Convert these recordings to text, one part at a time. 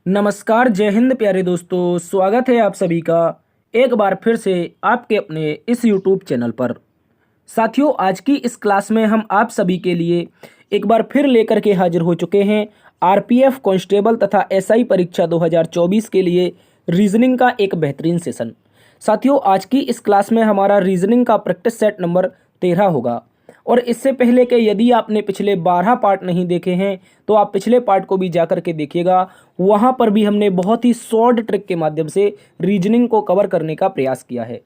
नमस्कार, जय हिंद प्यारे दोस्तों। स्वागत है आप सभी का एक बार फिर से आपके अपने इस YouTube चैनल पर। साथियों, आज की इस क्लास में हम आप सभी के लिए एक बार फिर लेकर के हाजिर हो चुके हैं आरपीएफ कांस्टेबल तथा एसआई परीक्षा 2024 के लिए रीजनिंग का एक बेहतरीन सेशन। साथियों, आज की इस क्लास में हमारा रीजनिंग का प्रैक्टिस सेट नंबर 13 होगा। और इससे पहले कि यदि आपने पिछले 12 पार्ट नहीं देखे हैं तो आप पिछले पार्ट को भी जा करके देखिएगा। वहाँ पर भी हमने बहुत ही शॉर्ट ट्रिक के माध्यम से रीजनिंग को कवर करने का प्रयास किया है।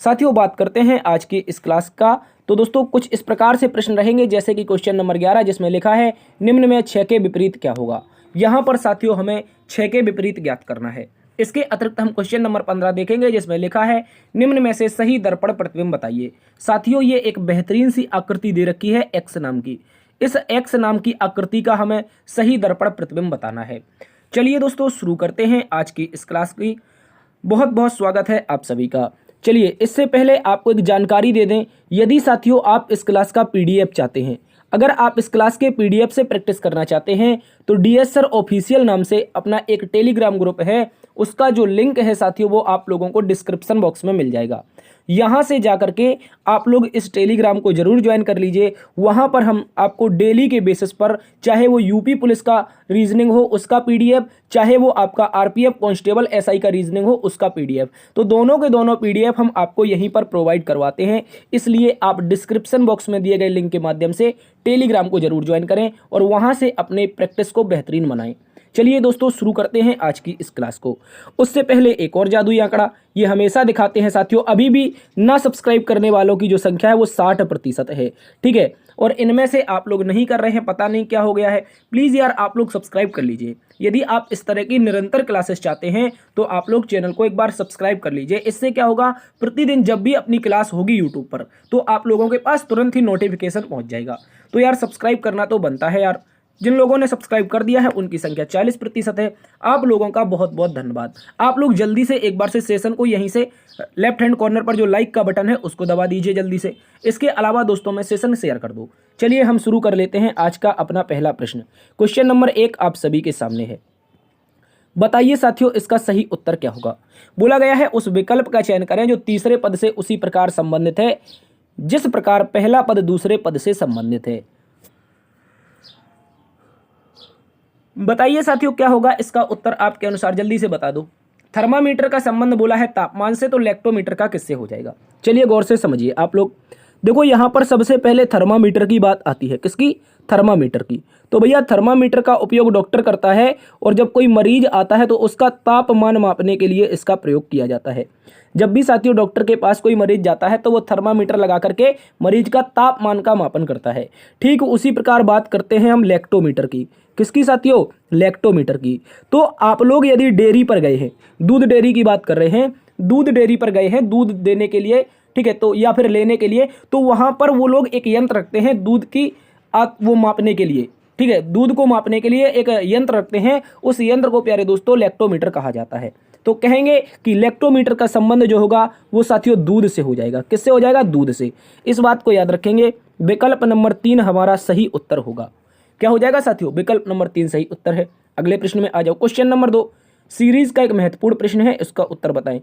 साथियों, बात करते हैं आज की इस क्लास का। तो दोस्तों, कुछ इस प्रकार से प्रश्न रहेंगे, जैसे कि क्वेश्चन नंबर 11 जिसमें लिखा है निम्न में 6 के विपरीत क्या होगा। यहाँ पर साथियों हमें 6 के विपरीत ज्ञात करना है। इसके अतिरिक्त हम क्वेश्चन नंबर 15 देखेंगे जिसमें लिखा है निम्न में से सही दर्पण प्रतिबिंब बताइए। साथियों, ये एक बेहतरीन सी आकृति दे रखी है एक्स नाम की। इस एक्स नाम की आकृति का हमें सही दर्पण प्रतिबिंब बताना है। चलिए दोस्तों, शुरू करते हैं आज की इस क्लास की। बहुत बहुत स्वागत है आप सभी का। चलिए, इससे पहले आपको एक जानकारी दे दें। यदि साथियों आप इस क्लास का पीडीएफ चाहते हैं, अगर आप इस क्लास के पीडीएफ से प्रैक्टिस करना चाहते हैं तो डीएस सर ऑफिशियल नाम से अपना एक टेलीग्राम ग्रुप है, उसका जो लिंक है साथियों वो आप लोगों को डिस्क्रिप्शन बॉक्स में मिल जाएगा। यहाँ से जा करके आप लोग इस टेलीग्राम को जरूर ज्वाइन कर लीजिए। वहाँ पर हम आपको डेली के बेसिस पर, चाहे वो यूपी पुलिस का रीजनिंग हो उसका पीडीएफ, चाहे वो आपका आरपीएफ कांस्टेबल एसआई का रीजनिंग हो उसका पीडीएफ, तो दोनों के दोनों पीडीएफ हम आपको यहीं पर प्रोवाइड करवाते हैं। इसलिए आप डिस्क्रिप्शन बॉक्स में दिए गए लिंक के माध्यम से टेलीग्राम को जरूर ज्वाइन करें और वहाँ से अपने प्रैक्टिस को बेहतरीन बनाएं। चलिए दोस्तों, शुरू करते हैं आज की इस क्लास को। उससे पहले एक और जादुई आंकड़ा ये हमेशा दिखाते हैं साथियों, अभी भी ना सब्सक्राइब करने वालों की जो संख्या है वो 60% है। ठीक है, और इनमें से आप लोग नहीं कर रहे हैं, पता नहीं क्या हो गया है। प्लीज़ यार आप लोग सब्सक्राइब कर लीजिए। यदि आप इस तरह की निरंतर क्लासेस चाहते हैं तो आप लोग चैनल को एक बार सब्सक्राइब कर लीजिए। इससे क्या होगा, प्रतिदिन जब भी अपनी क्लास होगी यूट्यूब पर तो आप लोगों के पास तुरंत ही नोटिफिकेशन पहुंच जाएगा। तो यार सब्सक्राइब करना तो बनता है यार। जिन लोगों ने सब्सक्राइब कर दिया है उनकी संख्या 40% है। आप लोगों का बहुत बहुत धन्यवाद। आप लोग जल्दी से एक बार से सेशन को यहीं से लेफ्ट हैंड कॉर्नर पर जो लाइक का बटन है उसको दबा दीजिए जल्दी से। इसके अलावा दोस्तों में सेशन शेयर कर दो। चलिए हम शुरू कर लेते हैं आज का अपना पहला प्रश्न। क्वेश्चन नंबर 1 आप सभी के सामने है। बताइए साथियों इसका सही उत्तर क्या होगा। बोला गया है उस विकल्प का चयन करें जो तीसरे पद से उसी प्रकार संबंधित है जिस प्रकार पहला पद दूसरे पद से संबंधित है। बताइए साथियों क्या होगा इसका उत्तर आपके अनुसार, जल्दी से बता दो। थर्मामीटर का संबंध बोला है तापमान से, तो लेक्टोमीटर का किससे हो जाएगा। चलिए गौर से समझिए आप लोग। देखो यहाँ पर सबसे पहले थर्मामीटर की बात आती है। किसकी? थर्मामीटर की। तो भैया थर्मामीटर का उपयोग डॉक्टर करता है और जब कोई मरीज आता है तो उसका तापमान मापने के लिए इसका प्रयोग किया जाता है। जब भी साथियों डॉक्टर के पास कोई मरीज जाता है तो वो थर्मामीटर लगा करके मरीज का तापमान का मापन करता है। ठीक उसी प्रकार बात करते हैं हम लेक्टोमीटर की। किसकी साथियों? लेक्टोमीटर की। तो आप लोग यदि डेयरी पर गए हैं, दूध डेयरी की बात कर रहे हैं, दूध डेयरी पर गए हैं दूध देने के लिए, ठीक है, तो या फिर लेने के लिए, तो वहां पर वो लोग एक यंत्र रखते हैं दूध की वो मापने के लिए। ठीक है, दूध को मापने के लिए एक यंत्र रखते हैं। उस यंत्र को प्यारे दोस्तों लेक्टोमीटर कहा जाता है। तो कहेंगे कि लेक्टोमीटर का संबंध जो होगा वो साथियों दूध से हो जाएगा। किससे हो जाएगा? दूध से। इस बात को याद रखेंगे। विकल्प नंबर 3 हमारा सही उत्तर होगा। क्या हो जाएगा साथियों? विकल्प नंबर 3 सही उत्तर है। अगले प्रश्न में आ जाओ। क्वेश्चन नंबर 2 सीरीज का एक महत्वपूर्ण प्रश्न है, इसका उत्तर बताएं।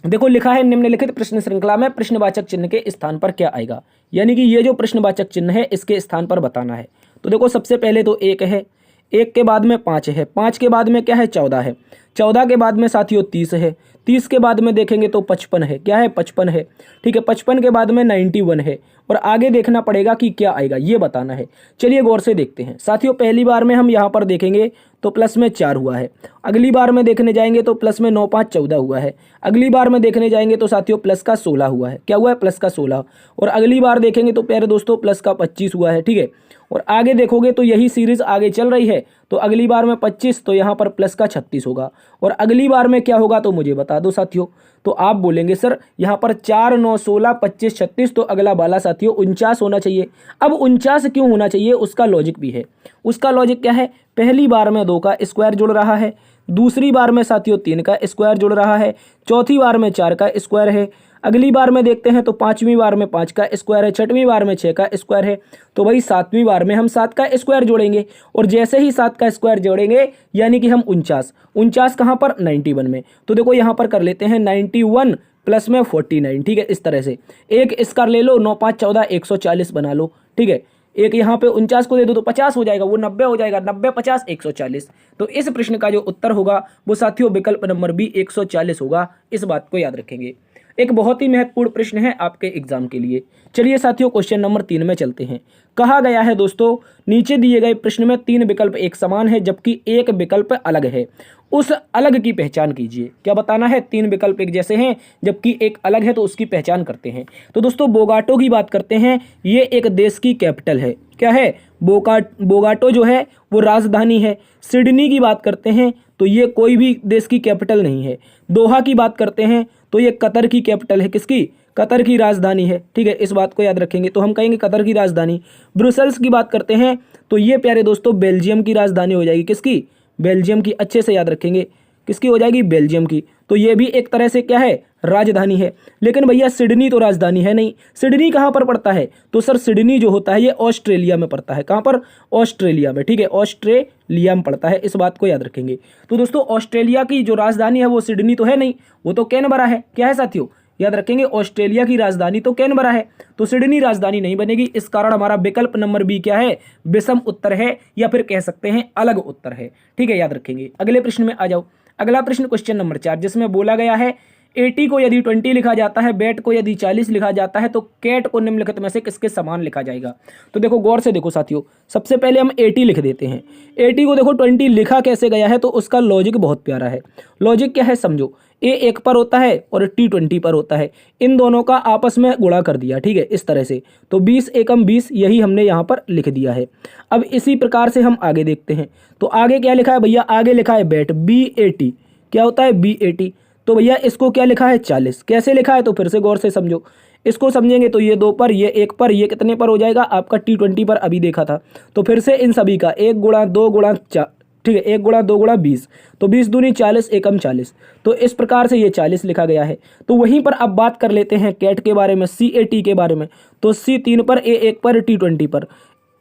देखो लिखा है निम्नलिखित प्रश्न श्रृंखला में प्रश्नवाचक चिन्ह के स्थान पर क्या आएगा। यानी कि ये जो प्रश्नवाचक चिन्ह है इसके स्थान पर बताना है। तो देखो सबसे पहले तो 1 है, 1 के बाद में 5 है, 5 के बाद में क्या है? 14 है, 14 के बाद में साथियों 30 है, 30 के बाद में देखेंगे तो 55 है। क्या है? 55 है। ठीक है, 55 के बाद में 91 है और आगे देखना पड़ेगा कि क्या आएगा, ये बताना है। चलिए गौर से देखते हैं साथियों। पहली बार में हम यहाँ पर देखेंगे तो प्लस में 4 हुआ है। अगली बार में देखने जाएंगे तो प्लस में 9 5 14 हुआ है। अगली बार में देखने जाएंगे तो साथियों प्लस का 16 हुआ है। क्या हुआ है? प्लस का 16। और अगली बार देखेंगे तो प्यारे दोस्तों प्लस का 25 हुआ है। ठीक है, और आगे देखोगे तो यही सीरीज आगे चल रही है। तो अगली बार में 25, तो यहाँ पर प्लस का 36 होगा। और अगली बार में क्या होगा तो मुझे बता दो साथियों। तो आप बोलेंगे सर यहाँ पर 4 9 16 25 36, तो अगला वाला साथियों 49 होना चाहिए। अब 49 क्यों होना चाहिए उसका लॉजिक भी है। उसका लॉजिक क्या है? पहली बार में 2 का स्क्वायर जुड़ रहा है, दूसरी बार में साथियों 3 का स्क्वायर जुड़ रहा है, चौथी बार में 4 का स्क्वायर है, अगली बार में देखते हैं तो 5वीं बार में 5 का स्क्वायर है, 6वीं बार में 6 का स्क्वायर है। तो भाई 7वीं बार में हम 7 का स्क्वायर जोड़ेंगे और जैसे ही 7 का स्क्वायर जोड़ेंगे यानी कि हम 49 कहाँ पर 91 में। तो देखो यहाँ पर कर लेते हैं 91 प्लस में 49, ठीक है। इस तरह से एक इसका ले लो, 9 5 14 140 बना लो, ठीक है। एक यहाँ पे 49 को दे दो तो 50 हो जाएगा, वो 90 हो जाएगा, 90 50 140। तो इस प्रश्न का जो उत्तर होगा वो साथियों विकल्प नंबर बी 140 होगा। इस बात को याद रखेंगे। एक बहुत ही महत्वपूर्ण प्रश्न है आपके एग्जाम के लिए। चलिए साथियों क्वेश्चन नंबर 3 में चलते हैं। कहा गया है दोस्तों, नीचे दिए गए प्रश्न में 3 विकल्प एक समान है जबकि एक विकल्प अलग है, उस अलग की पहचान कीजिए। क्या बताना है? 3 विकल्प एक जैसे हैं जबकि एक अलग है, तो उसकी पहचान करते हैं। तो दोस्तों बोगाटो की बात करते हैं। ये एक देश की कैपिटल है। क्या है? बोगाटो जो है वो राजधानी है। सिडनी की बात करते हैं तो ये कोई भी देश की कैपिटल नहीं है। दोहा की बात करते हैं तो ये कतर की कैपिटल है। किसकी? कतर की राजधानी है, ठीक है। इस बात को याद रखेंगे। तो हम कहेंगे कतर की राजधानी। ब्रुसेल्स की बात करते हैं तो ये प्यारे दोस्तों बेल्जियम की राजधानी हो जाएगी। किसकी? बेल्जियम की। अच्छे से याद रखेंगे, किसकी हो जाएगी? बेल्जियम की। तो ये भी एक तरह से क्या है? राजधानी है। लेकिन भैया सिडनी तो राजधानी है नहीं। सिडनी कहाँ पर पड़ता है? तो सर सिडनी जो होता है ये ऑस्ट्रेलिया में पड़ता है। कहाँ पर? ऑस्ट्रेलिया में, ठीक है। ऑस्ट्रेलिया में पड़ता है, इस बात को याद रखेंगे। तो दोस्तों ऑस्ट्रेलिया की जो राजधानी है वो सिडनी तो है नहीं, वो तो कैनबरा है। क्या है साथियों? याद रखेंगे, ऑस्ट्रेलिया की राजधानी तो कैनबरा है, तो सिडनी राजधानी नहीं बनेगी। इस कारण हमारा विकल्प नंबर बी क्या है? विषम उत्तर है, या फिर कह सकते हैं अलग उत्तर है, ठीक है। याद रखेंगे। अगले प्रश्न में आ जाओ। अगला प्रश्न क्वेश्चन नंबर 4, जिसमें बोला गया है 80 को यदि 20 लिखा जाता है, बैट को यदि 40 लिखा जाता है, तो कैट को निम्नलिखित में से किसके समान लिखा जाएगा? तो देखो गौर से देखो साथियों, सबसे पहले हम 80 लिख देते हैं। 80 को देखो 20 लिखा कैसे गया है, तो उसका लॉजिक बहुत प्यारा है। लॉजिक क्या है समझो, ए 1 पर होता है और टी 20 पर होता है। इन दोनों का आपस में गुणा कर दिया, ठीक है, इस तरह से। तो 20 एकम 20, यही हमने यहाँ पर लिख दिया है। अब इसी प्रकार से हम आगे देखते हैं। तो आगे क्या लिखा है भैया? आगे लिखा है बैट B80। क्या होता है? B80। तो भैया इसको क्या लिखा है? 40। कैसे लिखा है? तो फिर से गौर से समझो। इसको समझेंगे तो ये 2 पर, ये 1 पर, ये कितने पर हो जाएगा? आपका T20 पर अभी देखा था। तो फिर से इन सभी का 1 गुणा 2 गुणा 4, ठीक है, 1 गुणा 2 गुणा 20। तो 20 दूनी 40 एकम 40। तो इस प्रकार से ये 40 लिखा गया है। तो वहीं पर अब बात कर लेते हैं कैट के बारे में, CAT के बारे में। तो C 3 पर, A 1 पर, T20 पर।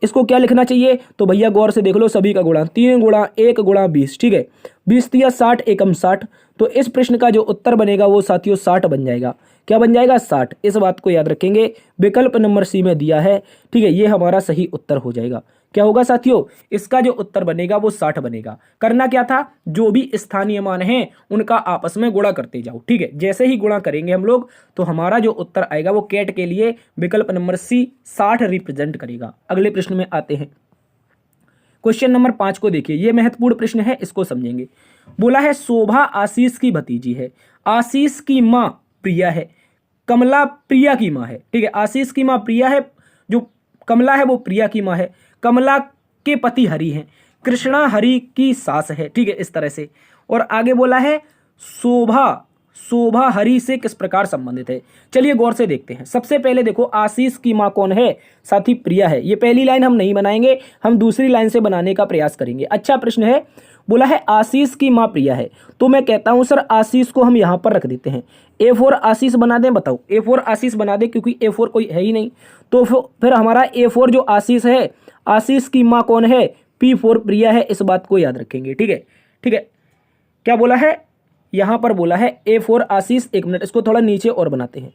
इसको क्या लिखना चाहिए? तो भैया गौर से देख लो, सभी का गुणा 3 गुणा 1 गुणा 20, ठीक है। 20 तिया 60 एकम 60। तो इस प्रश्न का जो उत्तर बनेगा वो साथियों 60 बन जाएगा। क्या बन जाएगा? 60। इस बात को याद रखेंगे। विकल्प नंबर सी में दिया है, ठीक है, ये हमारा सही उत्तर हो जाएगा। क्या होगा साथियों? इसका जो उत्तर बनेगा वो 60 बनेगा। करना क्या था? जो भी स्थानीय मान हैं उनका आपस में गुणा करते जाओ, ठीक है। जैसे ही गुणा करेंगे हम लोग तो हमारा जो उत्तर आएगा वो कैट के लिए विकल्प नंबर सी 60 रिप्रेजेंट करेगा। अगले प्रश्न में आते हैं। क्वेश्चन नंबर 5 को देखिए, ये महत्वपूर्ण प्रश्न है, इसको समझेंगे। बोला है शोभा आशीष की भतीजी है, आशीष की माँ प्रिया है, कमला प्रिया की माँ है, ठीक है। आशीष की माँ प्रिया है, जो कमला है वो प्रिया की माँ है। कमला के पति हरि हैं, कृष्णा हरि की सास है, ठीक है, इस तरह से। और आगे बोला है शोभा हरि से किस प्रकार संबंधित है। चलिए गौर से देखते हैं। सबसे पहले देखो आशीष की माँ कौन है? साथी प्रिया है। ये पहली लाइन हम नहीं बनाएंगे, हम दूसरी लाइन से बनाने का प्रयास करेंगे। अच्छा प्रश्न है। बोला है आशीष की माँ प्रिया है, तो मैं कहता हूं सर आशीष को हम यहां पर रख देते हैं। A4 आशीष बना दें, बताओ A4 आशीष बना दें, क्योंकि A4 कोई है ही नहीं। तो फिर हमारा A4 जो आशीष है, आशीष की माँ कौन है? P4 प्रिया है। इस बात को याद रखेंगे, ठीक है, ठीक है। क्या बोला है? यहां पर बोला है A4 आशीष। एक मिनट, इसको थोड़ा नीचे और बनाते हैं,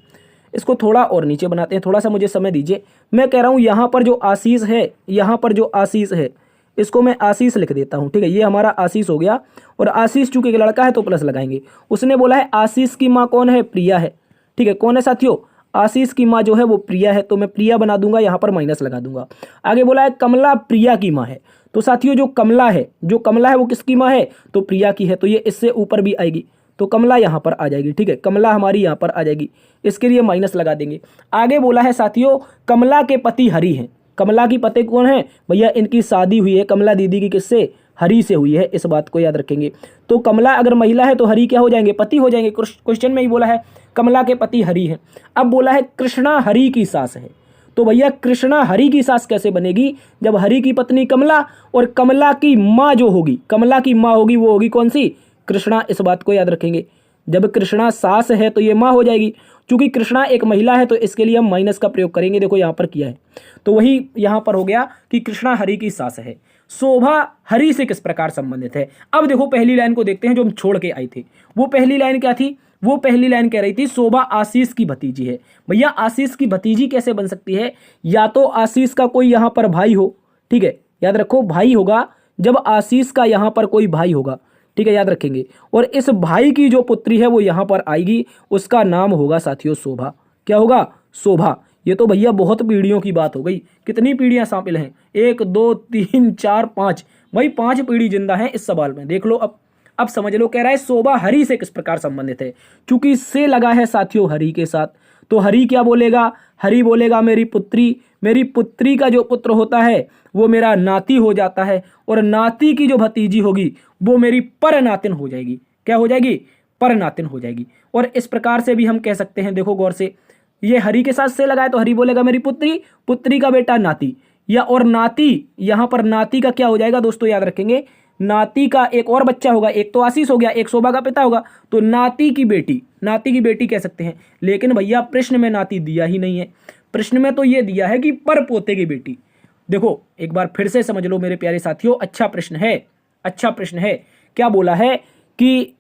इसको थोड़ा और नीचे बनाते हैं, थोड़ा सा मुझे समय दीजिए। मैं कह रहा हूं यहां पर जो आशीष है, यहां पर जो आशीष है, इसको मैं आशीष लिख देता हूं, ठीक है। ये हमारा आशीष हो गया। और आशीष चूंकि एक लड़का है तो प्लस लगाएंगे। उसने बोला है आशीष की माँ कौन है? प्रिया है, ठीक है। कौन है साथियों? आशीष की माँ जो है वो प्रिया है, तो मैं प्रिया बना दूंगा, यहाँ पर माइनस लगा दूंगा। आगे बोला है कमला प्रिया की माँ है, तो साथियों जो कमला है वो किसकी माँ है? तो प्रिया की है, तो ये इससे ऊपर भी आएगी, तो कमला यहाँ पर आ जाएगी, ठीक है। कमला हमारी यहाँ पर आ जाएगी, इसके लिए माइनस लगा देंगे। आगे बोला है साथियों कमला के पति हरि हैं। कमला की पति कौन है? भैया इनकी शादी हुई है कमला दीदी की, किससे? हरि से हुई है। इस बात को याद रखेंगे। तो कमला अगर महिला है तो हरि क्या हो जाएंगे? पति हो जाएंगे। क्वेश्चन में ही बोला है कमला के पति हरि हैं। अब बोला है कृष्णा हरि की सास है, तो भैया कृष्णा हरि की सास कैसे बनेगी? जब हरि की पत्नी कमला और कमला की माँ जो होगी, कमला की माँ होगी वो होगी कौन सी? कृष्णा, इस बात को याद रखेंगे। जब कृष्णा सास है तो ये माँ हो जाएगी। चूंकि कृष्णा एक महिला है तो इसके लिए हम माइनस का प्रयोग करेंगे। देखो यहाँ पर किया है, तो वही यहाँ पर हो गया कि कृष्णा हरि की सास है। शोभा हरि से किस प्रकार संबंधित है। अब देखो पहली लाइन को देखते हैं जो हम छोड़ के आए थे। वो पहली लाइन क्या थी? वो पहली लाइन कह रही थी शोभा आशीष की भतीजी है। भैया आशीष की भतीजी कैसे बन सकती है? या तो आशीष का कोई यहाँ पर भाई हो, ठीक है, याद रखो भाई होगा, जब आशीष का यहाँ पर कोई भाई होगा, ठीक है, याद रखेंगे, और इस भाई की जो पुत्री है वो यहाँ पर आएगी, उसका नाम होगा साथियों शोभा। क्या होगा? शोभा। ये तो भैया बहुत पीढ़ियों की बात हो गई। कितनी पीढ़ियां शामिल हैं? 1 2 3 4 5, भाई 5 पीढ़ी जिंदा है इस सवाल में। देख लो अब समझ लो। कह रहा है शोभा हरि से किस प्रकार संबंधित है। चूंकि से लगा है साथियों हरि के साथ, तो हरि क्या बोलेगा? हरि बोलेगा मेरी पुत्री। मेरी पुत्री का जो पुत्र होता है वो मेरा नाती हो जाता है, और नाती की जो भतीजी होगी वो मेरी पर नातिन हो जाएगी। क्या हो जाएगी? पर नातिन हो जाएगी। और इस प्रकार से भी हम कह सकते हैं, देखो गौर से, ये हरि के साथ से लगाए तो हरि बोलेगा मेरी पुत्री, पुत्री का बेटा नाती, या और नाती, यहां पर नाती का क्या हो जाएगा दोस्तों, याद रखेंगे, नाती का एक और बच्चा होगा, एक तो आशीष हो गया, एक शोभा का पिता होगा, तो नाती की बेटी, नाती की बेटी कह सकते हैं। लेकिन भैया प्रश्न में नाती दिया ही नहीं है। प्रश्न में तो ये दिया है कि पर पोते की बेटी। देखो एक बार फिर से समझ लो मेरे प्यारे साथियों, अच्छा प्रश्न है, अच्छा प्रश्न है। क्या बोला है कि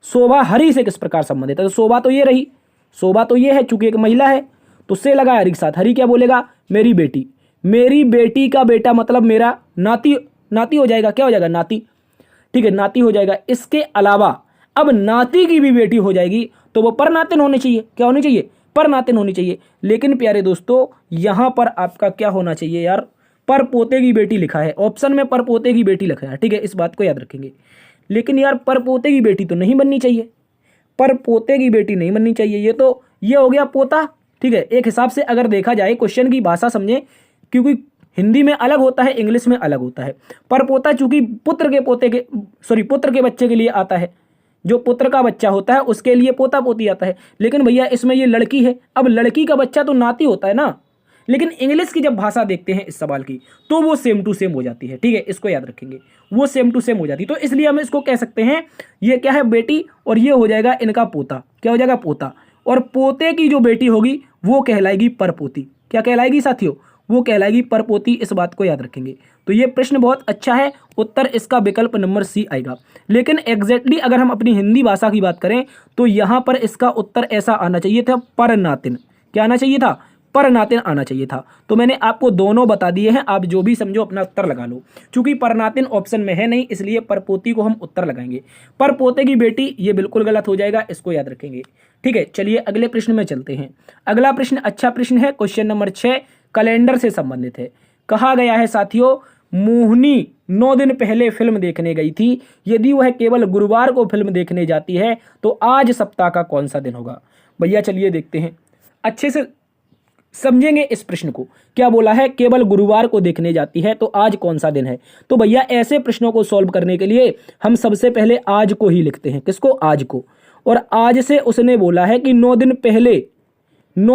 शोभा हरि से किस प्रकार संबंधित है। तो शोभा तो ये रही, शोभा तो ये है, चूंकि एक महिला है तो से लगा हरि के साथ। हरि क्या बोलेगा? मेरी बेटी। मेरी बेटी का बेटा मतलब मेरा नाती, नाती हो जाएगा। क्या हो जाएगा? नाती, ठीक है, नाती हो जाएगा। इसके अलावा अब नाती की भी बेटी हो जाएगी तो वो पर नातिन होनी चाहिए। क्या होनी चाहिए? पर नातिन होनी चाहिए। लेकिन प्यारे दोस्तों यहां पर आपका क्या होना चाहिए यार? पर पोते की बेटी लिखा है, ऑप्शन में पर पोते की बेटी लिखा है, ठीक है, इस बात को याद रखेंगे। लेकिन यार पर पोते की बेटी तो नहीं बननी चाहिए, पर पोते की बेटी नहीं बननी चाहिए। ये हो गया पोता, ठीक है। एक हिसाब से अगर देखा जाए, क्वेश्चन की भाषा समझें, क्योंकि हिंदी में अलग होता है, इंग्लिश में अलग होता है। पर पोता चूंकि पुत्र के बच्चे के लिए आता है, जो पुत्र का बच्चा होता है उसके लिए पोता पोती आता है। लेकिन भैया इसमें ये लड़की है, अब लड़की का बच्चा तो नाती होता है ना। लेकिन इंग्लिश की जब भाषा देखते हैं इस सवाल की तो वो सेम टू सेम हो जाती है, ठीक है, इसको याद रखेंगे, वो सेम टू सेम हो जाती है। तो इसलिए हम इसको कह सकते हैं ये क्या है? बेटी, और ये हो जाएगा इनका पोता। क्या हो जाएगा? पोता। और पोते की जो बेटी होगी वो कहलाएगी परपोती। क्या कहलाएगी साथियों? वो कहलाएगी परपोती। इस बात को याद रखेंगे। तो ये प्रश्न बहुत अच्छा है, उत्तर इसका विकल्प नंबर सी आएगा। लेकिन एग्जैक्टली अगर हम अपनी हिंदी भाषा की बात करें तो यहां पर इसका उत्तर ऐसा आना चाहिए था, पर नातिन। क्या आना चाहिए था? पर नातिन आना चाहिए था। तो मैंने आपको दोनों बता दिए हैं, आप जो भी समझो अपना उत्तर लगा लो। चूंकि पर नातिन ऑप्शन में है नहीं, इसलिए परपोती को हम उत्तर लगाएंगे। पर पोते की बेटी ये बिल्कुल गलत हो जाएगा, इसको याद रखेंगे, ठीक है। चलिए अगले प्रश्न में चलते हैं। अगला प्रश्न अच्छा प्रश्न है, क्वेश्चन नंबर 6 कैलेंडर से संबंधित है। कहा गया है साथियों, मोहिनी 9 दिन पहले फिल्म देखने गई थी। यदि वह केवल गुरुवार को फिल्म देखने जाती है तो आज सप्ताह का कौन सा दिन होगा। भैया चलिए देखते हैं, अच्छे से समझेंगे इस प्रश्न को। क्या बोला है? केवल गुरुवार को देखने जाती है तो आज कौन सा दिन है। तो भैया ऐसे प्रश्नों को सॉल्व करने के लिए हम सबसे पहले आज को ही लिखते हैं। किसको? आज को। और आज से उसने बोला है कि 9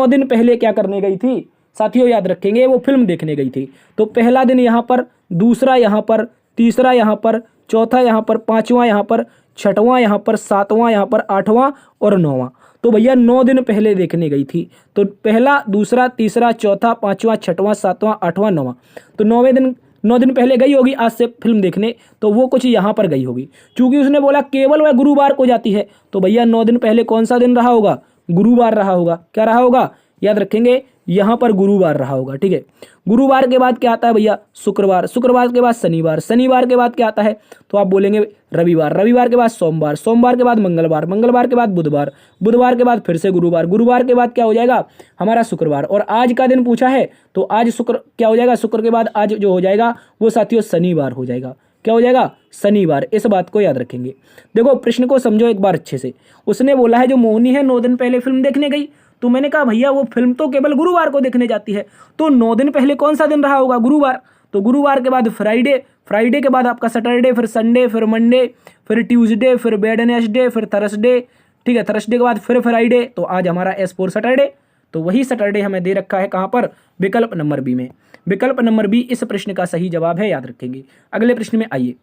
दिन पहले क्या करने गई थी साथियों, याद रखेंगे, वो फिल्म देखने गई थी। तो पहला दिन यहाँ पर, दूसरा यहाँ पर, तीसरा यहाँ पर, चौथा यहाँ पर, पांचवा यहाँ पर, छठवां यहाँ पर, सातवां यहाँ पर, आठवां और नौवां। तो भैया 9 दिन पहले देखने गई थी। तो पहला, दूसरा, तीसरा, चौथा, पांचवा, छठवां, सातवां, आठवां, नौवां। तो 9 दिन पहले गई होगी आज से फिल्म देखने, तो वो कुछ यहाँ पर गई होगी। चूंकि उसने बोला केवल वह गुरुवार को जाती है तो भैया 9 दिन पहले कौन सा दिन रहा होगा? गुरुवार रहा होगा। क्या रहा होगा? याद रखेंगे, यहां पर गुरुवार रहा होगा, ठीक है। गुरुवार के बाद क्या आता है भैया? शुक्रवार। शुक्रवार के बाद शनिवार। शनिवार के बाद क्या आता है? तो आप बोलेंगे रविवार। रविवार के बाद सोमवार। सोमवार के बाद मंगलवार। मंगलवार के बाद बुधवार। बुधवार के बाद फिर से गुरुवार। गुरुवार के बाद क्या हो जाएगा? हमारा शुक्रवार। और आज का दिन पूछा है तो आज शुक्र क्या हो जाएगा? शुक्र के बाद आज जो हो जाएगा वो साथियों शनिवार हो जाएगा। क्या हो जाएगा? शनिवार। इस बात को याद रखेंगे। देखो प्रश्न को समझो एक बार अच्छे से। उसने बोला है जो मोहिनी है 9 दिन पहले फिल्म देखने गई, तो मैंने कहा भैया वो फिल्म तो केवल गुरुवार को देखने जाती है, तो 9 दिन पहले कौन सा दिन रहा होगा? गुरुवार। तो गुरुवार के बाद फ्राइडे, फ्राइडे के बाद आपका सैटरडे, फिर संडे, फिर मंडे, फिर ट्यूसडे, फिर वेडनेसडे, फिर थर्सडे, ठीक है, थर्सडे के बाद फिर फ्राइडे। तो आज हमारा एस फोर सैटरडे, तो वही सैटरडे हमें दे रखा है कहाँ पर? विकल्प नंबर बी में। विकल्प नंबर बी इस प्रश्न का सही जवाब है, याद रखेंगे। अगले प्रश्न में आइए।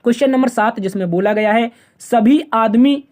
क्वेश्चन नंबर 7 जिसमें बोला गया है सभी आदमी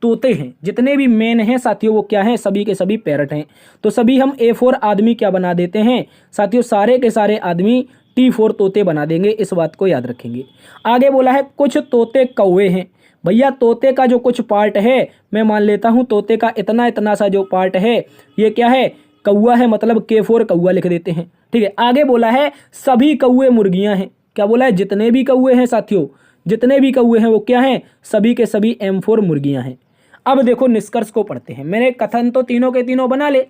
तोते हैं, जितने भी मेन हैं साथियों वो क्या हैं, सभी के सभी पैरट हैं। तो सभी हम A4 आदमी क्या बना देते हैं साथियों, सारे के सारे आदमी T4 तोते बना देंगे, इस बात को याद रखेंगे। आगे बोला है कुछ तोते कौवे हैं। भैया तोते का जो कुछ पार्ट है मैं मान लेता हूं तोते का इतना इतना सा जो पार्ट है ये क्या है, कौवा है, मतलब K4 कौवा लिख देते हैं। ठीक है, आगे बोला है सभी कौवे मुर्गियां हैं। क्या बोला है, जितने भी कौवे हैं साथियों, जितने भी कौवे हैं वो क्या हैं, सभी के सभी M4 मुर्गियां हैं। अब देखो निष्कर्ष को पढ़ते हैं। मैंने कथन तो तीनों के तीनों बना ले।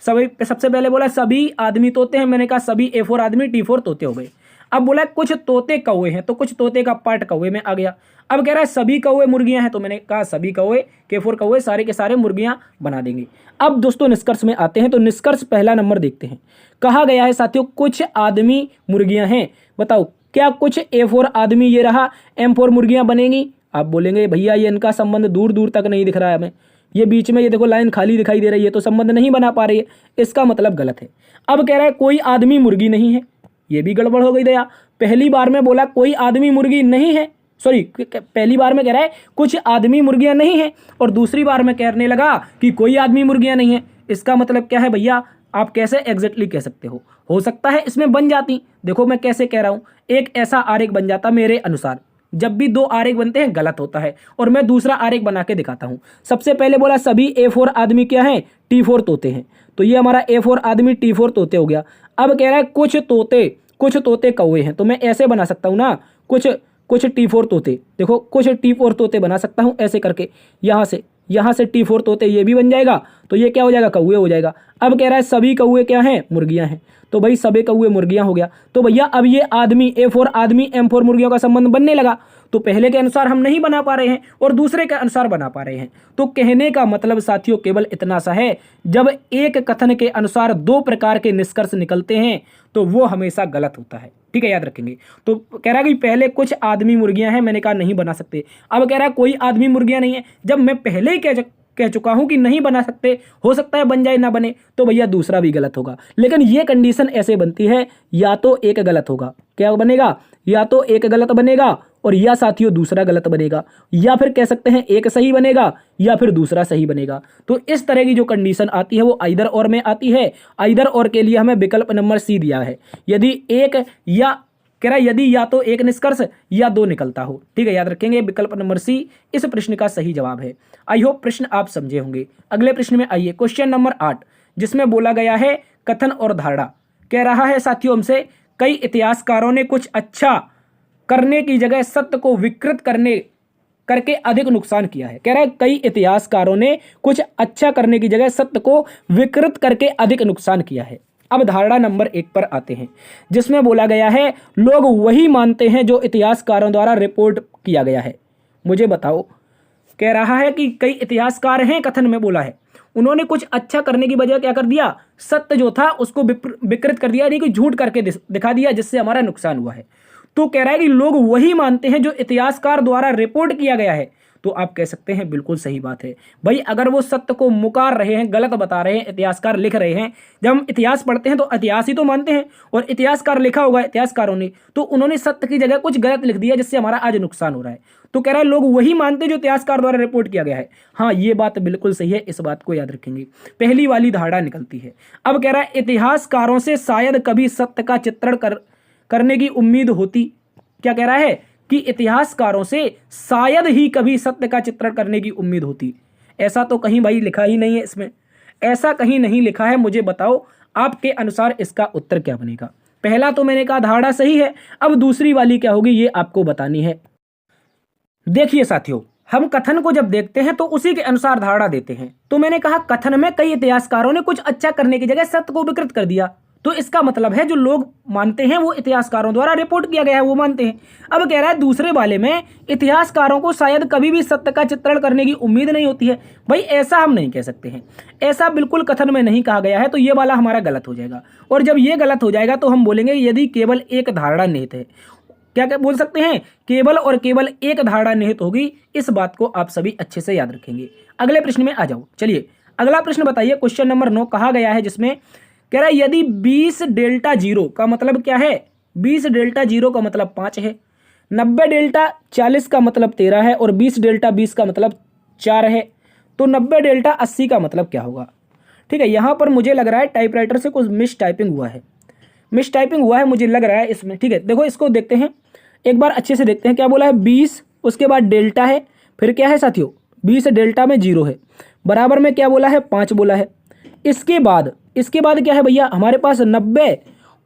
सबसे पहले बोला सभी आदमी तोते हैं, मैंने कहा सभी A4 आदमी T4 तोते हो गए। अब बोला कुछ तोते कौवे हैं, तो कुछ तोते का पार्ट कौवे में आ गया। अब कह रहा है सभी कौवे मुर्गियां हैं, तो मैंने कहा सभी कौवे K4 कौवे सारे के सारे मुर्गियां बना देंगे। अब दोस्तों निष्कर्ष में आते हैं, तो निष्कर्ष पहला नंबर देखते हैं। कहा गया है साथियों कुछ आदमी मुर्गियां हैं। बताओ क्या कुछ A4 आदमी ये रहा M4 मुर्गियां बनेंगी? आप बोलेंगे भैया ये इनका संबंध दूर दूर तक नहीं दिख रहा है हमें, ये बीच में ये देखो लाइन खाली दिखाई दे रही है, तो संबंध नहीं बना पा रही है, इसका मतलब गलत है। अब कह रहा है कोई आदमी मुर्गी नहीं है, ये भी गड़बड़ हो गई दया। पहली बार में बोला कोई आदमी मुर्गी नहीं है, सॉरी पहली बार में कह रहा है कुछ आदमी मुर्गियां नहीं है, और दूसरी बार में कहने लगा कि कोई आदमी मुर्गियां नहीं है। इसका मतलब क्या है भैया, आप कैसे एग्जैक्टली कह सकते हो सकता है इसमें बन जाती। देखो मैं कैसे कह रहा हूं, एक ऐसा आरेख बन जाता मेरे अनुसार। जब भी दो आरेख बनते हैं गलत होता है, और मैं दूसरा आरेख बना के दिखाता हूं। सबसे पहले बोला सभी A4 आदमी क्या हैं, T4 तोते हैं, तो ये हमारा A4 आदमी T4 तोते हो गया। अब कह रहा है कुछ तोते कौवे हैं, तो मैं ऐसे बना सकता हूं ना, कुछ T4 तोते, देखो कुछ T4 तोते बना सकता हूं ऐसे करके, यहाँ से T4 तोते ये भी बन जाएगा, तो ये क्या हो जाएगा, कौवे हो जाएगा। अब कह रहा है सभी कौवे क्या हैं, मुर्गियां हैं, तो भाई सभी कौवे मुर्गियां हो गया। तो भैया अब ये आदमी A4 आदमी M4 मुर्गियों का संबंध बनने लगा। तो पहले के अनुसार हम नहीं बना पा रहे हैं और दूसरे के अनुसार बना पा रहे हैं। तो कहने का मतलब साथियों केवल इतना सा है, जब एक कथन के अनुसार दो प्रकार के निष्कर्ष निकलते हैं तो वो हमेशा गलत होता है। ठीक है, याद रखेंगे। तो कह रहा है कि पहले कुछ आदमी मुर्गियां हैं, मैंने कहा नहीं बना सकते। अब कह रहा है कोई आदमी मुर्गियां नहीं है, जब मैं पहले ही कह चुका हूं कि नहीं बना सकते, हो सकता है बन जाए ना बने, तो भैया दूसरा भी गलत होगा। लेकिन ये कंडीशन ऐसे बनती है, या तो एक गलत होगा, क्या बनेगा, या तो एक गलत बनेगा और या साथियों दूसरा गलत बनेगा, या फिर कह सकते हैं एक सही बनेगा या फिर दूसरा सही बनेगा। तो इस तरह की जो कंडीशन आती है वो आइदर और में आती है। आइदर और के लिए हमें विकल्प नंबर सी दिया है। यदि एक या कह रहा है यदि या तो एक निष्कर्ष या दो निकलता हो। ठीक है, याद रखेंगे विकल्प नंबर सी इस प्रश्न का सही जवाब है। आई होप प्रश्न आप समझे होंगे। अगले प्रश्न में आइए, क्वेश्चन नंबर 8 जिसमें बोला गया है कथन और धारणा। कह रहा है साथियों हमसे कई इतिहासकारों ने कुछ अच्छा करने की जगह सत्य को विकृत करके अधिक नुकसान किया है। कह रहा है कई इतिहासकारों ने कुछ अच्छा करने की जगह सत्य को विकृत करके अधिक नुकसान किया है। अब धारणा नंबर 1 पर आते हैं, जिसमें बोला गया है लोग वही मानते हैं जो इतिहासकारों द्वारा रिपोर्ट किया गया है। मुझे बताओ, कह रहा है कि कई इतिहासकार हैं, कथन में बोला है उन्होंने कुछ अच्छा करने की बजाय क्या कर दिया, सत्य जो था उसको विकृत कर दिया, यानी कि झूठ करके दिखा दिया, जिससे हमारा नुकसान हुआ है। तो कह रहा है कि लोग वही मानते हैं जो इतिहासकार द्वारा रिपोर्ट किया गया है। तो आप कह सकते हैं बिल्कुल सही बात है भाई। अगर वो सत्य को मुकार रहे हैं, गलत बता रहे हैं, इतिहासकार लिख रहे हैं, जब हम इतिहास पढ़ते हैं तो इतिहास ही तो मानते हैं, और इतिहासकार लिखा होगा इतिहासकारों ने, तो उन्होंने सत्य की जगह कुछ गलत लिख दिया जिससे हमारा आज नुकसान हो रहा है। तो कह रहा है लोग वही मानते हैं जो इतिहासकार द्वारा रिपोर्ट किया गया है। हाँ, ये बात बिल्कुल सही है, इस बात को याद रखेंगे। पहली वाली धारणा निकलती है। अब कह रहा है इतिहासकारों से शायद कभी सत्य का चित्रण करने की उम्मीद होती। क्या कह रहा है कि इतिहासकारों से शायद ही कभी सत्य का चित्रण करने की उम्मीद होती। ऐसा तो कहीं भाई लिखा ही नहीं है, इसमें ऐसा कहीं नहीं लिखा है। मुझे बताओ आपके अनुसार इसका उत्तर क्या बनेगा। पहला तो मैंने कहा धारणा सही है, अब दूसरी वाली क्या होगी ये आपको बतानी है। देखिए साथियों, हम कथन को जब देखते हैं तो उसी के अनुसार धारणा देते हैं। तो मैंने कहा कथन में कई इतिहासकारों ने कुछ अच्छा करने की जगह सत्य को विकृत कर दिया, तो इसका मतलब है जो लोग मानते हैं वो इतिहासकारों द्वारा रिपोर्ट किया गया है वो मानते हैं। अब कह रहा है दूसरे वाले में इतिहासकारों को शायद कभी भी सत्य का चित्रण करने की उम्मीद नहीं होती है। भाई ऐसा हम नहीं कह सकते हैं, ऐसा बिल्कुल कथन में नहीं कहा गया है, तो ये वाला हमारा गलत हो जाएगा। और जब ये गलत हो जाएगा तो हम बोलेंगे यदि केवल एक धारणा निहित है। क्या क्या बोल सकते हैं, केवल और केवल एक धारणा निहित होगी। इस बात को आप सभी अच्छे से याद रखेंगे। अगले प्रश्न में आ जाओ। चलिए अगला प्रश्न बताइए, क्वेश्चन नंबर 9 कहा गया है, जिसमें कह रहा है यदि 20 डेल्टा 0 का मतलब क्या है, 20 डेल्टा 0 का मतलब 5 है, 90 डेल्टा 40 का मतलब 13 है और 20 डेल्टा 20 का मतलब 4 है। तो 90 डेल्टा 80 का मतलब क्या होगा? ठीक है, यहाँ पर मुझे लग रहा है टाइपराइटर से कुछ मिस टाइपिंग हुआ है, मिस टाइपिंग हुआ है मुझे लग रहा है इसमें। ठीक है, देखो इसको देखते हैं एक बार अच्छे से, देखते हैं क्या बोला है। 20 उसके बाद डेल्टा है, फिर क्या है साथियों, 20 डेल्टा में 0 है, बराबर में क्या बोला है 5 बोला है। इसके बाद क्या है भैया हमारे पास 90,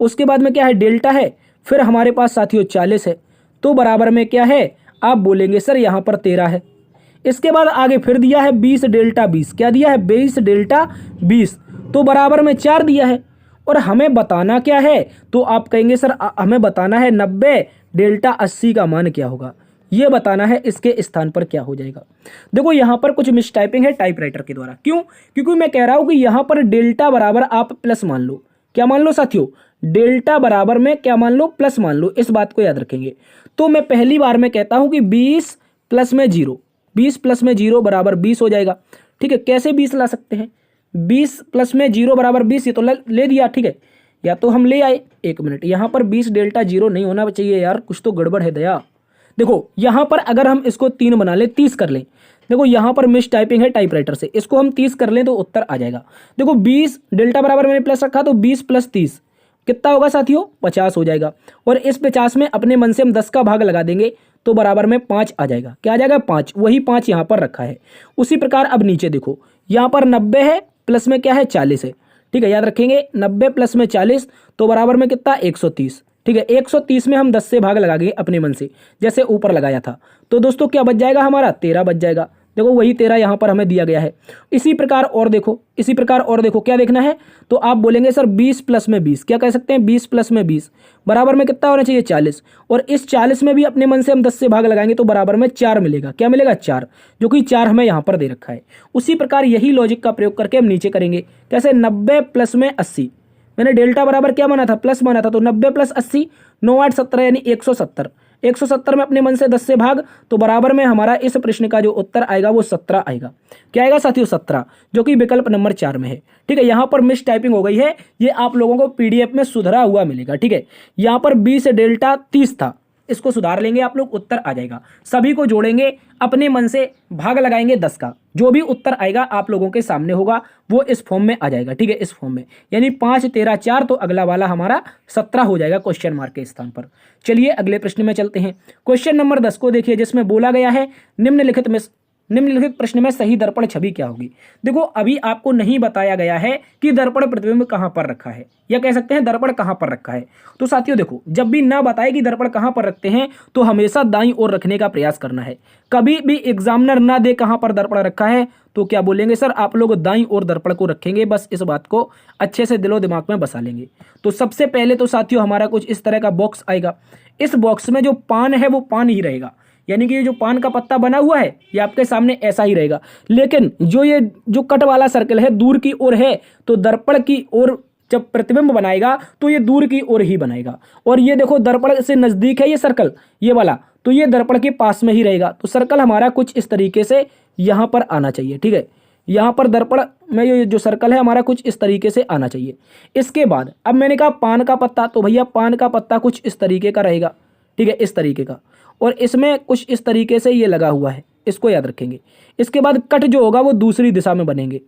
उसके बाद में क्या है डेल्टा है, फिर हमारे पास साथियों 40 है, तो बराबर में क्या है, आप बोलेंगे सर यहाँ पर 13 है। इसके बाद आगे फिर दिया है 20 डेल्टा 20, क्या दिया है 20 डेल्टा 20, तो बराबर में 4 दिया है। और हमें बताना क्या है, तो आप कहेंगे सर हमें बताना है 90 डेल्टा 80 का मान क्या होगा, ये बताना है, इसके स्थान पर क्या हो जाएगा। देखो यहाँ पर कुछ मिस टाइपिंग है टाइपराइटर के द्वारा, क्यों? क्योंकि मैं कह रहा हूं कि यहाँ पर डेल्टा बराबर आप प्लस मान लो, क्या मान लो साथियों, डेल्टा बराबर में क्या मान लो, प्लस मान लो, इस बात को याद रखेंगे। तो मैं पहली बार में कहता हूं कि 20 प्लस में 0, 20 प्लस में 0 बराबर 20 हो जाएगा। ठीक है, कैसे 20 ला सकते हैं, 20 प्लस में 0 बराबर 20, ये तो ले दिया। ठीक है, या तो हम ले आए, एक मिनट, यहाँ पर 20 डेल्टा 0 नहीं होना चाहिए यार, कुछ तो गड़बड़ है दया। देखो यहाँ पर अगर हम इसको 3 बना लें, 30 कर लें, देखो यहाँ पर मिस टाइपिंग है टाइपराइटर से, इसको हम 30 कर लें तो उत्तर आ जाएगा। देखो 20 डेल्टा बराबर मैंने प्लस रखा, तो 20 प्लस 30 कितना होगा साथियों, 50 हो जाएगा। और इस 50 में अपने मन से हम 10 का भाग लगा देंगे तो बराबर में 5 आ जाएगा। क्या आ जाएगा, 5, वही 5 यहाँ पर रखा है। उसी प्रकार अब नीचे देखो, यहाँ पर 90 है, प्लस में क्या है 40 है। ठीक है, याद रखेंगे 90 प्लस में 40 तो बराबर में कितना 130। ठीक है, 130 में हम 10 से भाग लगाएंगे अपने मन से, जैसे ऊपर लगाया था। तो दोस्तों क्या बच जाएगा हमारा, 13 बच जाएगा। देखो वही 13 यहाँ पर हमें दिया गया है। इसी प्रकार और देखो, इसी प्रकार और देखो, क्या देखना है, तो आप बोलेंगे सर 20 प्लस में 20, क्या कह सकते हैं 20 प्लस में 20 बराबर में कितना होना चाहिए 40। और इस 40 में भी अपने मन से हम 10 से भाग लगाएंगे तो बराबर में 4 मिलेगा। क्या मिलेगा 4, जो कि 4 हमें यहाँ पर दे रखा है। उसी प्रकार यही लॉजिक का प्रयोग करके हम नीचे करेंगे। कैसे, 90 प्लस में 80, मैंने डेल्टा बराबर क्या माना था, प्लस माना था, तो 90 प्लस 80 9 8 17 यानी 170। 170 में अपने मन से 10 से भाग तो बराबर में हमारा इस प्रश्न का जो उत्तर आएगा वो 17 आएगा। क्या आएगा साथियों, 17, जो कि विकल्प नंबर 4 में है। ठीक है, यहाँ पर मिस टाइपिंग हो गई है, ये आप लोगों को पीडीएफ में सुधरा हुआ मिलेगा। ठीक है, यहाँ पर 20 डेल्टा 30 था, इसको सुधार लेंगे आप लोग, उत्तर आ जाएगा। सभी को जोड़ेंगे, अपने मन से भाग लगाएंगे 10 का, जो भी उत्तर आएगा आप लोगों के सामने होगा वो इस फॉर्म में आ जाएगा। ठीक है, इस फॉर्म में, यानी 5 13 4, तो अगला वाला हमारा 17 हो जाएगा क्वेश्चन मार्क के स्थान पर। चलिए अगले प्रश्न में चलते हैं। क्वेश्चन नंबर 10 को देखिए, जिसमें बोला गया है निम्नलिखित प्रश्न में सही दर्पण छवि क्या होगी। देखो अभी आपको नहीं बताया गया है कि दर्पण प्रतिबिंब कहां पर रखा है, या कह सकते हैं दर्पण कहां पर रखा है। तो साथियों देखो, जब भी ना बताए कि दर्पण कहां पर रखते हैं तो हमेशा दाईं ओर रखने का प्रयास करना है। कभी भी एग्जामिनर ना दे कहां पर दर्पण रखा है तो क्या बोलेंगे सर आप लोग दाईं ओर दर्पण को रखेंगे, बस इस बात को अच्छे से दिलो दिमाग में बसा लेंगे। तो सबसे पहले तो साथियों हमारा कुछ इस तरह का बॉक्स आएगा। इस बॉक्स में जो पान है वो पान ही रहेगा, यानी कि ये जो पान का पत्ता बना हुआ है ये आपके सामने ऐसा ही रहेगा। लेकिन जो कट वाला सर्कल है दूर की ओर है, तो दर्पण की ओर जब प्रतिबिंब बनाएगा तो ये दूर की ओर ही बनाएगा। और ये देखो दर्पण से नजदीक है ये सर्कल, ये वाला, तो ये दर्पण के पास में ही रहेगा। तो सर्कल हमारा कुछ इस तरीके से यहां पर आना चाहिए। ठीक है, यहां पर दर्पण में ये जो सर्कल है हमारा कुछ इस तरीके से आना चाहिए। इसके बाद अब मैंने कहा पान का पत्ता, तो भैया पान का पत्ता कुछ इस तरीके का रहेगा। ठीक है, इस तरीके का, और इसमें कुछ इस तरीके से ये लगा हुआ है, इसको याद रखेंगे। इसके बाद कट जो होगा वो दूसरी दिशा में बनेंगे।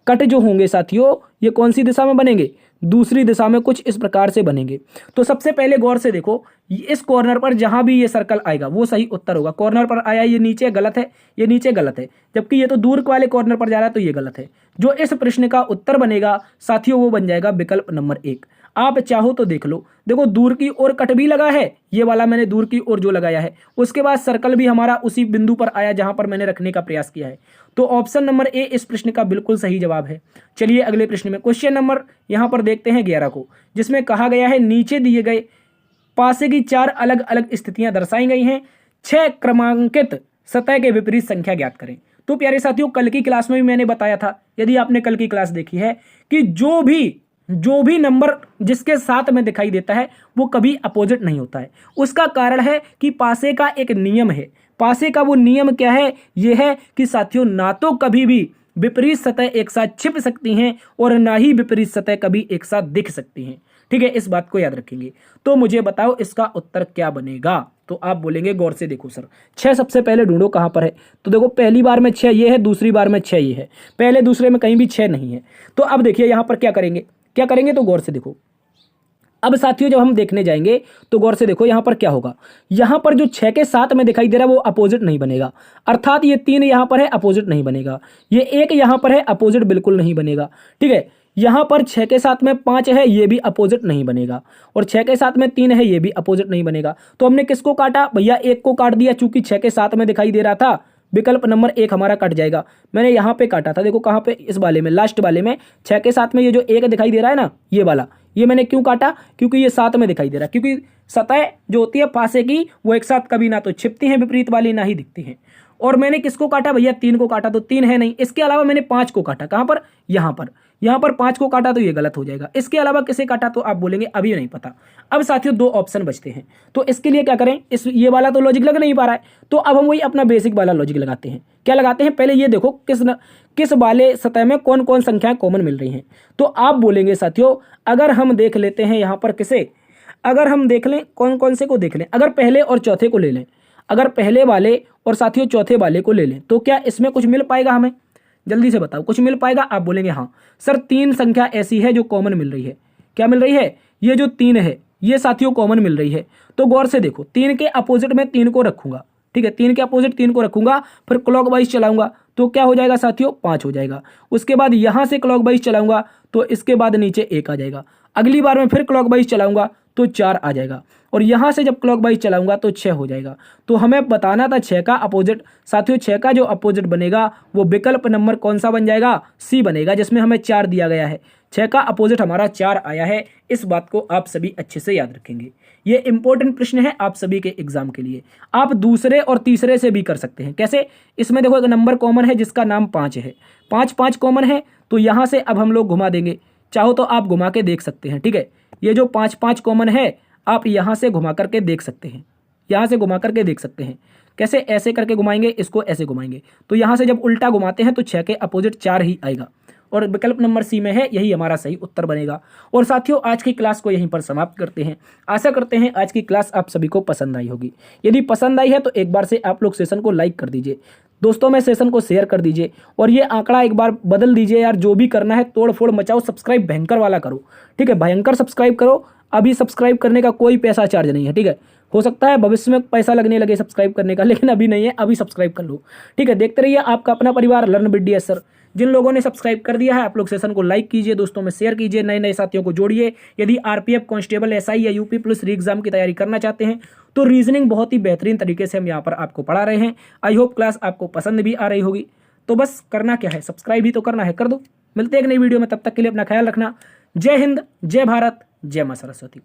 कट जो होंगे साथियों ये कौन सी दिशा में बनेंगे, दूसरी दिशा में कुछ इस प्रकार से बनेंगे। तो सबसे पहले गौर से देखो, इस कॉर्नर पर जहां भी ये सर्कल आएगा वो सही उत्तर होगा। कॉर्नर पर आया ये नीचे गलत है, ये नीचे गलत है, जबकि ये तो दूर वाले कॉर्नर पर जा रहा है तो ये गलत है। जो इस प्रश्न का उत्तर बनेगा साथियों वो बन जाएगा विकल्प नंबर 1। आप चाहो तो देख लो, देखो दूर की ओर कट भी लगा है, ये वाला मैंने दूर की ओर जो लगाया है, उसके बाद सर्कल भी हमारा उसी बिंदु पर आया जहां पर मैंने रखने का प्रयास किया है। तो ऑप्शन नंबर ए इस प्रश्न का बिल्कुल सही जवाब है। चलिए अगले प्रश्न में, क्वेश्चन नंबर यहां पर देखते हैं 11 को, जिसमें कहा गया है नीचे दिए गए पासे की 4 अलग अलग स्थितियां दर्शाई गई हैं, 6 क्रमांकित सतह के विपरीत संख्या ज्ञात करें। तो प्यारे साथियों कल की क्लास में भी मैंने बताया था, यदि आपने कल की क्लास देखी है, कि जो भी नंबर जिसके साथ में दिखाई देता है वो कभी अपोजिट नहीं होता है। उसका कारण है कि पासे का एक नियम है। पासे का वो नियम क्या है, ये है कि साथियों ना तो कभी भी विपरीत सतह एक साथ छिप सकती हैं और ना ही विपरीत सतह कभी एक साथ दिख सकती हैं। ठीक है, इस बात को याद रखेंगे। तो मुझे बताओ इसका उत्तर क्या बनेगा। तो आप बोलेंगे गौर से देखो सर, 6 सबसे पहले ढूंढो कहाँ पर है। तो देखो पहली बार में 6 ये है, दूसरी बार में 6 ये है, पहले दूसरे में कहीं भी 6 नहीं है। तो अब देखिए यहाँ पर क्या करेंगे, क्या करेंगे, तो गौर से देखो। अब साथियों जब हम देखने जाएंगे तो गौर से देखो यहाँ पर क्या होगा। यहाँ पर जो 6 के साथ में दिखाई दे रहा है वो अपोजिट नहीं बनेगा, अर्थात ये 3 यहाँ पर है अपोजिट नहीं बनेगा, ये 1 यहाँ पर है अपोजिट बिल्कुल नहीं बनेगा। ठीक है, यहाँ पर 6 के साथ में 5 है ये भी अपोजिट नहीं बनेगा, और 6 के साथ में 3 है ये भी अपोजिट नहीं बनेगा। तो हमने किसको काटा भैया, 1 को काट दिया, चूंकि 6 के साथ में दिखाई दे रहा था, विकल्प नंबर 1 हमारा कट जाएगा। मैंने यहाँ पे काटा था, देखो कहाँ पे, इस वाले में, लास्ट वाले में 6 के साथ में ये जो 1 दिखाई दे रहा है ना, ये वाला, ये मैंने क्यों काटा, क्योंकि ये साथ में दिखाई दे रहा है, क्योंकि सतह जो होती है पासे की वो एक साथ कभी ना तो छिपती हैं विपरीत वाली, ना ही दिखती हैं। और मैंने किसको काटा भैया, 3 को काटा, तो 3 है नहीं। इसके अलावा मैंने 5 को काटा, कहाँ पर, यहाँ पर 5 को काटा, तो ये गलत हो जाएगा। इसके अलावा किसे काटा, तो आप बोलेंगे अभी नहीं पता। अब साथियों 2 ऑप्शन बचते हैं, तो इसके लिए क्या करें, ये वाला तो लॉजिक लग नहीं पा रहा है, तो अब हम वही अपना बेसिक वाला लॉजिक लगाते हैं। क्या लगाते हैं, पहले ये देखो किस वाले सतह में कौन कौन संख्याएं कॉमन मिल रही हैं। तो आप बोलेंगे साथियों, अगर हम देख लेते हैं यहाँ पर किसे, अगर हम देख लें कौन कौन से को देख लें, अगर पहले और चौथे को ले लें, अगर पहले वाले और साथियों चौथे वाले को ले लें, तो क्या इसमें कुछ मिल पाएगा हमें, जल्दी से बताओ, कुछ मिल पाएगा। आप बोलेंगे हाँ सर, 3 संख्या ऐसी है जो कॉमन मिल रही है। क्या मिल रही है, ये जो 3 है ये साथियों कॉमन मिल रही है। तो गौर से देखो, 3 के अपोजिट में 3 को रखूंगा, ठीक है, 3 के अपोजिट 3 को रखूंगा, फिर क्लॉकवाइज चलाऊंगा, तो क्या हो जाएगा साथियों, 5 हो जाएगा। उसके बाद यहां से क्लॉकवाइज चलाऊंगा तो इसके बाद नीचे 1 आ जाएगा। अगली बार में फिर क्लॉकवाइज चलाऊंगा तो 4 आ जाएगा, और यहां से जब क्लॉकवाइज चलाऊंगा तो 6 हो जाएगा। तो हमें बताना था 6 का अपोजिट, साथियों 6 का जो अपोजिट बनेगा वो विकल्प नंबर कौन सा बन जाएगा, सी बनेगा, जिसमें हमें 4 दिया गया है। 6 का अपोजिट हमारा 4 आया है। इस बात को आप सभी अच्छे से याद रखेंगे, ये इंपॉर्टेंट प्रश्न है आप सभी के एग्जाम के लिए। आप दूसरे और तीसरे से भी कर सकते हैं। कैसे, इसमें देखो एक नंबर कॉमन है जिसका नाम 5 है, 5 कॉमन है, तो यहां से अब हम लोग घुमा देंगे, चाहो तो आप घुमा के देख सकते हैं। ठीक है, ये जो 5 कॉमन है आप यहां से घुमा करके देख सकते हैं, यहां से घुमा करके देख सकते हैं। कैसे, ऐसे करके घुमाएंगे, इसको ऐसे घुमाएंगे, तो यहां से जब उल्टा घुमाते हैं तो 6 के अपोजिट 4 ही आएगा, और विकल्प नंबर सी में है, यही हमारा सही उत्तर बनेगा। और साथियों आज की क्लास को यहीं पर समाप्त करते हैं। आशा करते हैं आज की क्लास आप सभी को पसंद आई होगी। यदि पसंद आई है तो एक बार से आप लोग सेशन को लाइक कर दीजिए, दोस्तों में सेशन को शेयर कर दीजिए, और ये आंकड़ा एक बार बदल दीजिए यार, जो भी करना है तोड़ फोड़ मचाओ, सब्सक्राइब भयंकर वाला करो। ठीक है, भयंकर सब्सक्राइब करो, अभी सब्सक्राइब करने का कोई पैसा चार्ज नहीं है। ठीक है, हो सकता है भविष्य में पैसा लगने लगे सब्सक्राइब करने का, लेकिन अभी नहीं है, अभी सब्सक्राइब कर लो। ठीक है, देखते रहिए आपका अपना परिवार लर्न विद DS सर। जिन लोगों ने सब्सक्राइब कर दिया है आप लोग सेशन को लाइक कीजिए, दोस्तों में शेयर कीजिए, नए नए साथियों को जोड़िए। यदि RPF कांस्टेबल SI या UP पुलिस री एग्जाम की तैयारी करना चाहते हैं तो रीजनिंग बहुत ही बेहतरीन तरीके से हम यहाँ पर आपको पढ़ा रहे हैं। आई होप क्लास आपको पसंद भी आ रही होगी। तो बस करना क्या है, सब्सक्राइब ही तो करना है, कर दो। मिलते हैं एक नई वीडियो में, तब तक के लिए अपना ख्याल रखना। जय हिंद, जय भारत, जय मां सरस्वती।